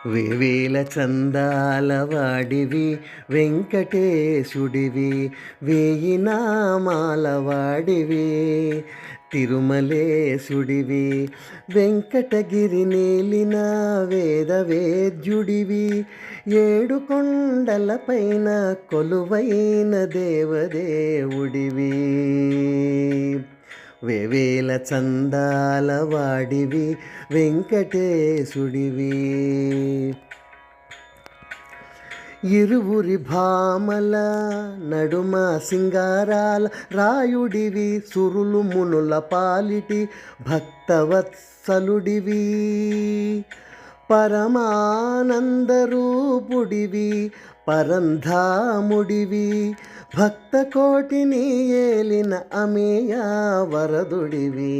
వేవేల చందాల వాడివి వెంకటేశుడివి, వేయి నామాల వాడివి తిరుమలేశుడివి, వెంకటగిరి నేలిన వేదవేద్యుడివి, ఏడు కొండలపైన కొలువైన దేవదేవుడివి. వేవేల చందాల వాడివి వెంకటేశుడివి. ఇరువురి భామల నడుమ సింగారాల రాయుడివి, సురులు మునుల పాలిటి భక్తవత్సలుడివి, పరమానందరూపుడివి, పరంధాముడివి, భక్త కోటిని ఏలిన అమేయ వరదుడివి.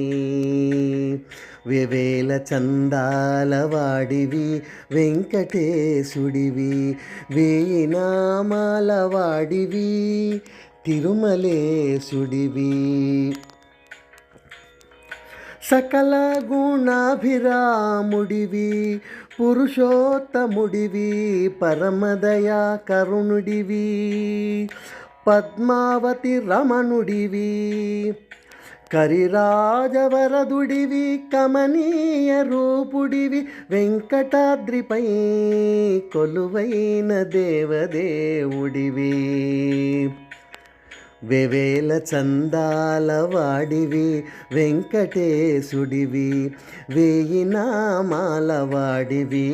వేవేల చందాల వాడివి వెంకటేశుడివి, వేయి నామాల వాడివి తిరుమలేశుడివి. సకల గుణాభిరాముడివి, పురుషోత్తముడివి, పరమదయా కరుణుడివి, పద్మావతి రమణుడివి, కరిరాజవరదుడివి, కమనీయ రూపుడివి, వెంకటాద్రిపై కొలువైన దేవదేవుడివి. వేవేల చందాల వాడివి వెంకటేశుడివి, వేయి నామాల వాడివి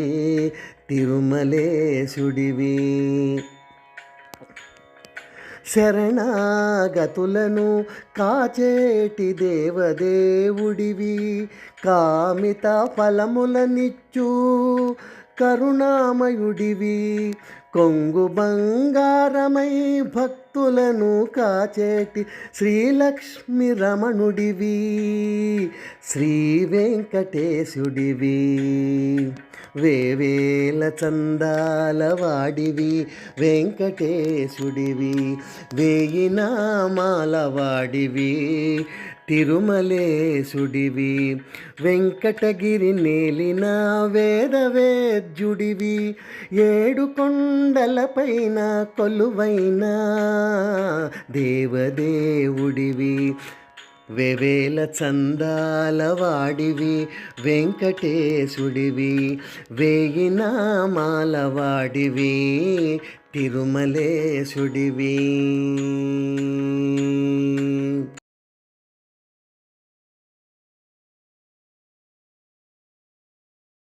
తిరుమలేశుడివి. శరణాగతులను కాచేటి దేవదేవుడివి, కామిత ఫలములనిచ్చు కరుణామయుడివి, కొంగు బంగారమై భక్తులను కాచేటి శ్రీలక్ష్మి రమణుడివి, శ్రీ వెంకటేశుడివి. వేవేల చందాల వాడివి వెంకటేశుడివి, వేయి నామాల వాడివి తిరుమలేశుడివి, వెంకటగిరి నేలిన వేదవేద్యుడివి, ఏడు కొండలపైన కొలువైన దేవదేవుడివి. వేవేల చందాల వాడివి వెంకటేశుడివి, వేయి నామాల వాడివి తిరుమలేశుడివి.